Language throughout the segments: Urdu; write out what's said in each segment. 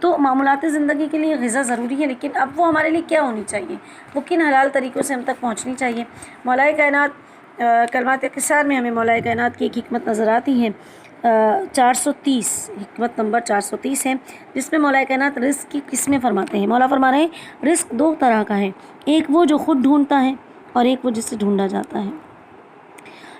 تو معمولات زندگی کے لیے غذا ضروری ہے، لیکن اب وہ ہمارے لیے کیا ہونی چاہیے، وہ کن حلال طریقوں سے ہم تک پہنچنی چاہیے۔ مولا کائنات کلمات قصار میں ہمیں مولا کائنات کی ایک حکمت نظر آتی ہے، 430 حکمت نمبر 430 ہے، جس میں مولا کائنات رزق کی قسمیں فرماتے ہیں۔ مولا فرما رہے ہیں رزق دو طرح کا ہے، ایک وہ جو خود ڈھونڈتا ہے اور ایک وہ جس سے ڈھونڈا جاتا ہے۔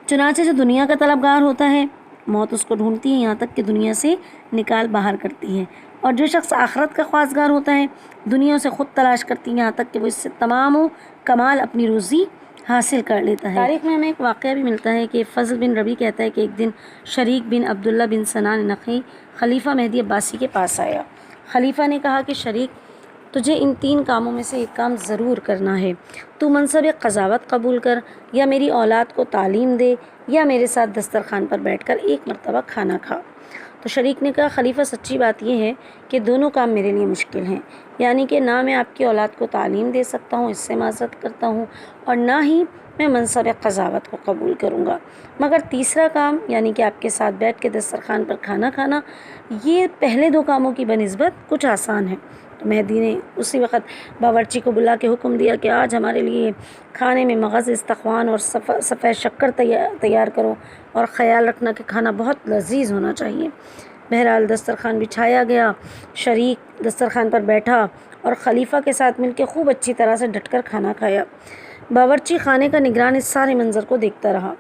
چنانچہ جو دنیا کا طلبگار ہوتا ہے موت اس کو ڈھونڈتی ہے یہاں تک کہ دنیا سے نکال باہر کرتی ہے، اور جو شخص آخرت کا خواستگار ہوتا ہے دنیا سے خود تلاش کرتی ہے یہاں تک کہ وہ اس سے تمام و کمال اپنی روزی حاصل کر لیتا ہے۔ تاریخ میں ہمیں ایک واقعہ بھی ملتا ہے کہ فضل بن ربیع کہتا ہے کہ ایک دن شریک بن عبداللہ بن سنان نخعی خلیفہ مہدی عباسی کے پاس آیا۔ خلیفہ نے کہا کہ شریک، تجھے ان 3 کاموں میں سے ایک کام ضرور کرنا ہے، تو منصب قضاوت قبول کر، یا میری اولاد کو تعلیم دے، یا میرے ساتھ دسترخوان پر بیٹھ کر ایک مرتبہ کھانا کھا۔ تو شریک نے کہا خلیفہ سچی بات یہ ہے کہ دونوں کام میرے لیے مشکل ہیں، یعنی کہ نہ میں آپ کی اولاد کو تعلیم دے سکتا ہوں، اس سے معذرت کرتا ہوں، اور نہ ہی میں منصب قضاوت کو قبول کروں گا، مگر تیسرا کام یعنی کہ آپ کے ساتھ بیٹھ کے دسترخوان پر کھانا کھانا، یہ پہلے 2 کاموں کی بنسبت کچھ آسان ہے۔ تو مہدی نے اسی وقت باورچی کو بلا کے حکم دیا کہ آج ہمارے لیے کھانے میں مغز، استخوان اور سفید شکر تیار کرو، اور خیال رکھنا کہ کھانا بہت لذیذ ہونا چاہیے۔ بہرحال دسترخوان بچھایا گیا، شریک دسترخوان پر بیٹھا اور خلیفہ کے ساتھ مل کے خوب اچھی طرح سے ڈٹ کر کھانا کھایا۔ باورچی خانے کا نگران اس سارے منظر کو دیکھتا رہا۔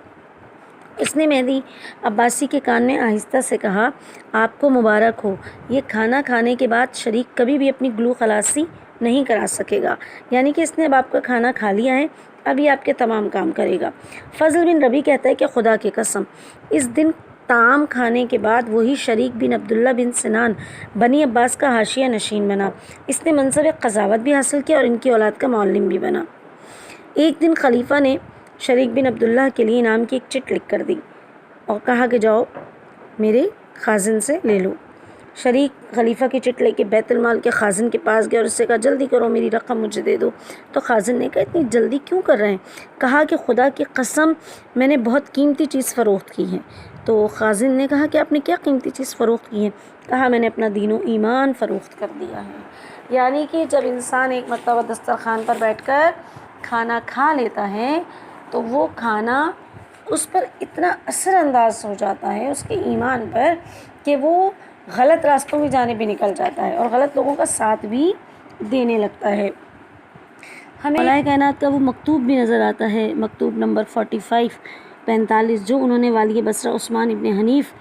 اس نے مہدی عباسی کے کان میں آہستہ سے کہا، آپ کو مبارک ہو، یہ کھانا کھانے کے بعد شریک کبھی بھی اپنی گلو خلاصی نہیں کرا سکے گا، یعنی کہ اس نے اب آپ کا کھانا کھا لیا ہے، اب یہ آپ کے تمام کام کرے گا۔ فضل بن ربیع کہتا ہے کہ خدا کی قسم، اس دن طعام کھانے کے بعد وہی شریک بن عبداللہ بن سنان بنی عباس کا حاشیہ نشین بنا، اس نے منصب قضاوت بھی حاصل کیا اور ان کی اولاد کا معلم بھی بنا۔ ایک دن خلیفہ نے شریک بن عبداللہ کے لیے انعام کی ایک چٹ لکھ کر دی اور کہا کہ جاؤ میرے خازن سے لے لو۔ شریک خلیفہ کی چٹ لے کے بیت المال کے خازن کے پاس گیا اور اس سے کہا جلدی کرو، میری رقم مجھے دے دو۔ تو خازن نے کہا اتنی جلدی کیوں کر رہے ہیں؟ کہا کہ خدا کی قسم میں نے بہت قیمتی چیز فروخت کی ہے۔ تو خازن نے کہا کہ آپ نے کیا قیمتی چیز فروخت کی ہے؟ کہا میں نے اپنا دین و ایمان فروخت کر دیا ہے۔ یعنی کہ جب انسان ایک مرتبہ دسترخوان پر بیٹھ کر کھانا کھا لیتا ہے تو وہ کھانا اس پر اتنا اثر انداز ہو جاتا ہے اس کے ایمان پر کہ وہ غلط راستوں میں جانے بھی نکل جاتا ہے اور غلط لوگوں کا ساتھ بھی دینے لگتا ہے۔ ہمیں مولا کائنات کا وہ مکتوب بھی نظر آتا ہے، مکتوب نمبر 45 جو انہوں نے والی بصرہ عثمان ابن حنیف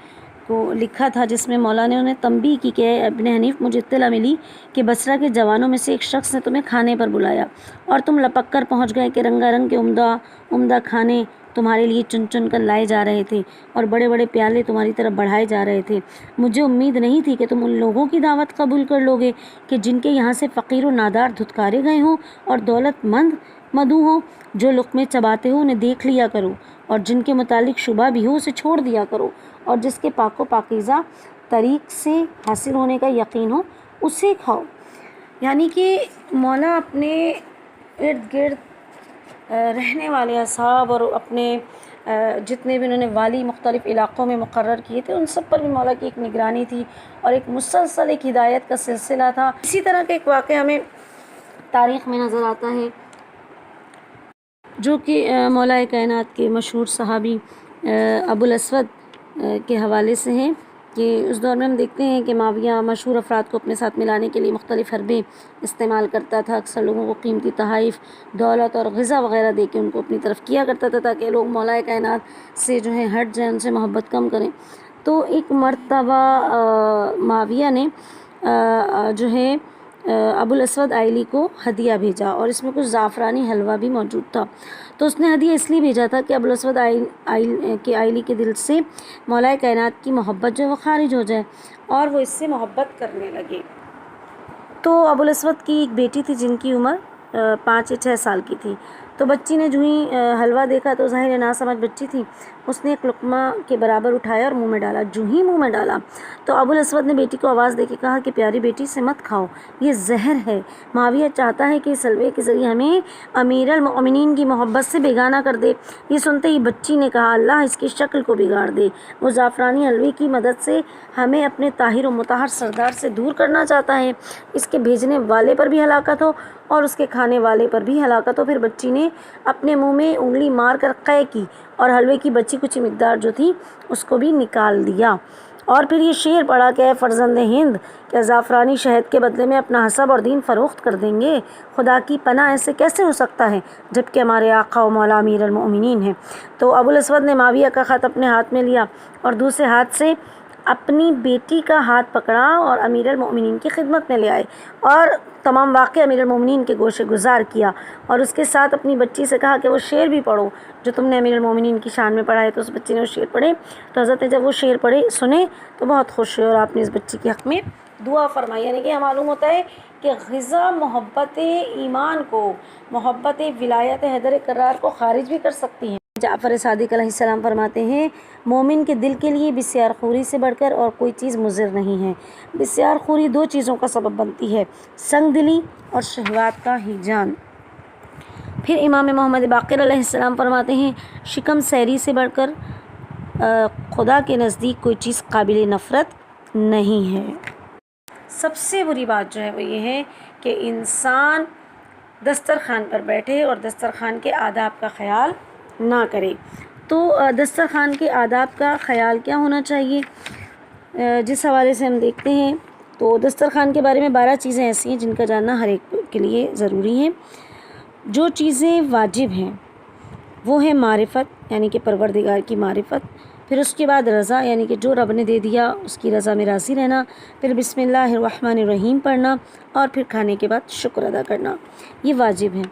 کو لکھا تھا، جس میں مولا نے انہیں تنبیہ کی کہ ابن حنیف مجھے اطلاع ملی کہ بصرہ کے جوانوں میں سے ایک شخص نے تمہیں کھانے پر بلایا اور تم لپک کر پہنچ گئے کہ رنگا رنگ کے عمدہ کھانے تمہارے لیے چن چن کر لائے جا رہے تھے اور بڑے بڑے پیالے تمہاری طرف بڑھائے جا رہے تھے۔ مجھے امید نہیں تھی کہ تم ان لوگوں کی دعوت قبول کر لوگے کہ جن کے یہاں سے فقیر و نادار دھتکارے گئے ہوں اور دولت مند مدعو ہوں۔ جو لقمے چباتے ہو انہیں دیکھ لیا کرو اور جن کے متعلق شبہ بھی ہو اسے چھوڑ دیا کرو، اور جس کے پاک و پاکیزہ طریق سے حاصل ہونے کا یقین ہو اسے کھاؤ۔ یعنی کہ مولا اپنے ارد گرد رہنے والے اصحاب اور اپنے جتنے بھی انہوں نے والی مختلف علاقوں میں مقرر کیے تھے ان سب پر بھی مولا کی ایک نگرانی تھی اور ایک مسلسل ایک ہدایت کا سلسلہ تھا۔ اسی طرح کا ایک واقعہ ہمیں تاریخ میں نظر آتا ہے جو کہ مولا کائنات کے مشہور صحابی ابو الاسود کے حوالے سے ہیں کہ اس دور میں ہم دیکھتے ہیں کہ معاویہ مشہور افراد کو اپنے ساتھ ملانے کے لیے مختلف حربیں استعمال کرتا تھا، اکثر لوگوں کو قیمتی تحائف، دولت اور غذا وغیرہ دے کے ان کو اپنی طرف کیا کرتا تھا تاکہ لوگ مولا کائنات سے جو ہے ہٹ جائیں، ان سے محبت کم کریں۔ تو ایک مرتبہ معاویہ نے جو ہے ابو الاسود آئلی کو ہدیہ بھیجا اور اس میں کچھ زعفرانی حلوہ بھی موجود تھا۔ تو اس نے ہدیہ اس لیے بھیجا تھا کہ ابو الاسود آئلی کے دل سے مولا کائنات کی محبت جو ہے وہ خارج ہو جائے اور وہ اس سے محبت کرنے لگے۔ تو ابو الاسود کی ایک بیٹی تھی جن کی عمر 5 یا 6 سال کی تھی۔ تو بچی نے جو ہی حلوہ دیکھا تو ظاہر ناسمجھ بچی تھی، اس نے ایک لقمہ کے برابر اٹھایا اور منہ میں ڈالا۔ جو ہی منہ میں ڈالا تو ابو الاسود نے بیٹی کو آواز دے کے کہا کہ پیاری بیٹی سے مت کھاؤ، یہ زہر ہے۔ معاویہ چاہتا ہے کہ اس حلوے کے ذریعے ہمیں امیر المؤمنین کی محبت سے بیگانہ کر دے۔ یہ سنتے ہی بچی نے کہا اللہ اس کی شکل کو بگاڑ دے، وہ زعفرانی حلوے کی مدد سے ہمیں اپنے طاہر و مطہر سردار سے دور کرنا چاہتا ہے، اس کے بھیجنے والے پر بھی ہلاکت ہو اور اس کے کھانے والے پر بھی ہلاکت ہو۔ پھر بچی نے اپنے منہ میں انگلی مار کر قے کی اور حلوے کی بچی کچھ مقدار جو تھی اس کو بھی نکال دیا، اور پھر یہ شعر پڑھا کہ اے فرزند ہند، کیا زعفرانی شہد کے بدلے میں اپنا حسب اور دین فروخت کر دیں گے؟ خدا کی پناہ ایسے کیسے ہو سکتا ہے جبکہ ہمارے آقا و مولا امیر المؤمنین ہیں۔ تو ابو الاسود نے معاویہ کا خط اپنے ہاتھ میں لیا اور دوسرے ہاتھ سے اپنی بیٹی کا ہاتھ پکڑا اور امیر المؤمنین کی خدمت میں لے آئے اور تمام واقعہ امیر المؤمنین کے گوشے گزار کیا، اور اس کے ساتھ اپنی بچی سے کہا کہ وہ شعر بھی پڑھو جو تم نے امیر المؤمنین کی شان میں پڑھا ہے۔ تو اس بچی نے وہ شعر پڑھے، تو حضرت نے جب وہ شعر پڑھے سنے تو بہت خوش ہوئے اور آپ نے اس بچی کے حق میں دعا فرمائی۔ یعنی کہ یہ معلوم ہوتا ہے کہ غذا محبت ایمان کو، محبت ولایت حیدر کرار کو خارج بھی کر سکتی ہے۔ جعفر صادق علیہ السلام فرماتے ہیں مومن کے دل کے لیے بسیار خوری سے بڑھ کر اور کوئی چیز مضر نہیں ہے۔ بسیار خوری دو چیزوں کا سبب بنتی ہے، سنگ دلی اور شہوات کا ہیجان۔ پھر امام محمد باقر علیہ السلام فرماتے ہیں شکم سیری سے بڑھ کر خدا کے نزدیک کوئی چیز قابل نفرت نہیں ہے۔ سب سے بری بات جو ہے وہ یہ ہے کہ انسان دسترخوان پر بیٹھے اور دسترخوان کے آداب کا خیال نہ کرے۔ تو دسترخوان کے آداب کا خیال کیا ہونا چاہیے، جس حوالے سے ہم دیکھتے ہیں تو دسترخوان کے بارے میں 12 چیزیں ایسی ہیں جن کا جاننا ہر ایک کے لیے ضروری ہے۔ جو چیزیں واجب ہیں وہ ہے معرفت، یعنی کہ پروردگار کی معرفت، پھر اس کے بعد رضا، یعنی کہ جو رب نے دے دیا اس کی رضا میں راضی رہنا، پھر بسم اللہ الرحمن الرحیم پڑھنا، اور پھر کھانے کے بعد شکر ادا کرنا، یہ واجب ہیں۔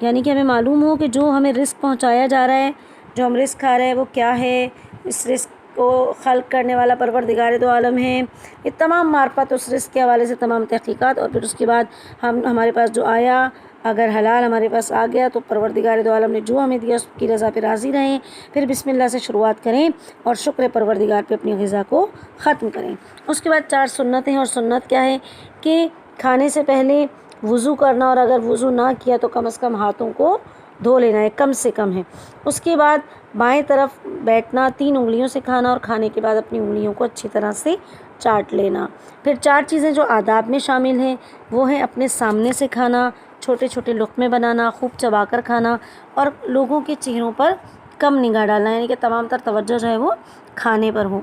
یعنی کہ ہمیں معلوم ہو کہ جو ہمیں رزق پہنچایا جا رہا ہے، جو ہم رزق کھا رہے ہیں وہ کیا ہے، اس رزق کو خلق کرنے والا پروردگار دو عالم ہے، یہ تمام معرفت اس رزق کے حوالے سے تمام تحقیقات، اور پھر اس کے بعد ہمارے پاس جو آیا اگر حلال ہمارے پاس آ گیا تو پروردگار دو عالم نے جو ہمیں دیا اس کی رضا پہ راضی رہیں، پھر بسم اللہ سے شروعات کریں اور شکر پروردگار پہ اپنی غذا کو ختم کریں۔ اس کے بعد 4 سنتیں، اور سنت کیا ہے کہ کھانے سے پہلے وضو کرنا، اور اگر وضو نہ کیا تو کم از کم ہاتھوں کو دھو لینا ہے، کم سے کم ہے۔ اس کے بعد بائیں طرف بیٹھنا، 3 انگلیوں سے کھانا، اور کھانے کے بعد اپنی انگلیوں کو اچھی طرح سے چاٹ لینا۔ پھر 4 چیزیں جو آداب میں شامل ہیں وہ ہیں اپنے سامنے سے کھانا، چھوٹے چھوٹے لقمے بنانا، خوب چبا کر کھانا، اور لوگوں کے چہروں پر کم نگاہ ڈالنا، یعنی کہ تمام تر توجہ جو ہے وہ کھانے پر ہو۔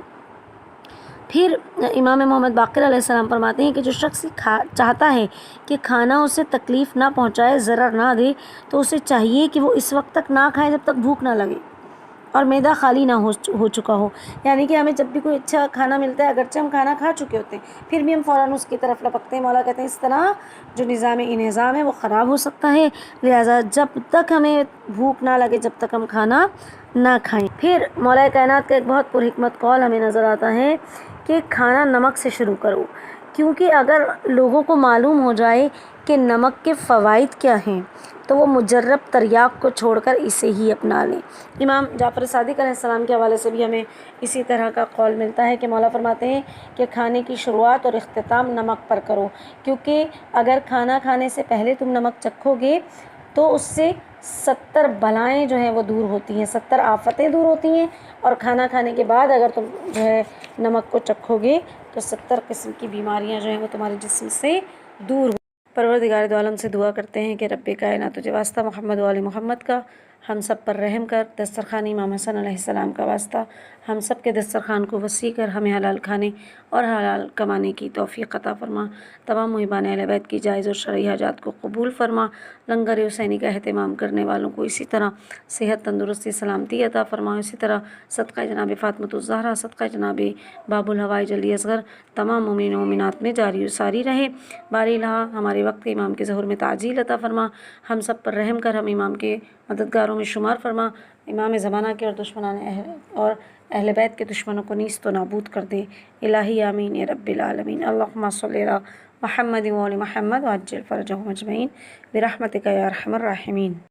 پھر امام محمد باقر علیہ السلام فرماتے ہیں کہ جو شخص چاہتا ہے کہ کھانا اسے تکلیف نہ پہنچائے، ضرر نہ دے، تو اسے چاہیے کہ وہ اس وقت تک نہ کھائے جب تک بھوک نہ لگے اور معدہ خالی نہ ہو چکا ہو۔ یعنی کہ ہمیں جب بھی کوئی اچھا کھانا ملتا ہے، اگرچہ ہم کھانا کھا چکے ہوتے ہیں پھر بھی ہم فوراً اس کی طرف لپکتے ہیں۔ مولا کہتے ہیں اس طرح جو نظام انہضام ہے وہ خراب ہو سکتا ہے، لہٰذا جب تک ہمیں بھوک نہ لگے جب تک ہم کھانا نہ کھائیں۔ پھر مولا کائنات کا ایک بہت پرحکمت قول ہمیں نظر آتا ہے کہ کھانا نمک سے شروع کرو، کیونکہ اگر لوگوں کو معلوم ہو جائے کہ نمک کے فوائد کیا ہیں تو وہ مجرب تریاق کو چھوڑ کر اسے ہی اپنا لیں۔ امام جعفر صادق علیہ السلام کے حوالے سے بھی ہمیں اسی طرح کا قول ملتا ہے کہ مولا فرماتے ہیں کہ کھانے کی شروعات اور اختتام نمک پر کرو، کیونکہ اگر کھانا کھانے سے پہلے تم نمک چکھو گے تو اس سے 70 بلائیں جو ہیں وہ دور ہوتی ہیں، 70 آفتیں دور ہوتی ہیں، اور کھانا کھانے کے بعد اگر تم جو ہے نمک کو چکھو گے تو 70 قسم کی بیماریاں جو ہیں وہ تمہارے جسم سے دور ہو۔ پروردگار دو عالم سے دعا کرتے ہیں کہ رب کائنات تجھے واسطہ محمد و آل محمد کا ہم سب پر رحم کر، دسترخوان امام حسن علیہ السلام کا واسطہ ہم سب کے دسترخوان کو وسیع کر، ہمیں حلال کھانے اور حلال کمانے کی توفیق عطا فرما، تمام محبان اہل بیت کی جائز اور شرعی حاجات کو قبول فرما، لنگر حسینی کا اہتمام کرنے والوں کو اسی طرح صحت، تندرستی، سلامتی عطا فرما، اسی طرح صدقہ جناب فاطمۃ الزہرا، صدقہ جناب باب الحوائج علی اصغر تمام مومنین و مومنات میں جاری و ساری رہے۔ باری الہا ہمارے وقت کے امام کے ظہور میں تعجیل عطا فرما، ہم سب پر رحم کر، ہم امام کے مددگاروں میں شمار فرما، امام زمانہ کے اور دشمنان اور اہل بیت کے دشمنوں کو نیست و نابود کر دے۔ الہی آمین یا رب العالمین۔ اللہم صلی علی محمد و آل محمد وعجل فرجہم اجمعین برحمتک یا ارحم الراحمین۔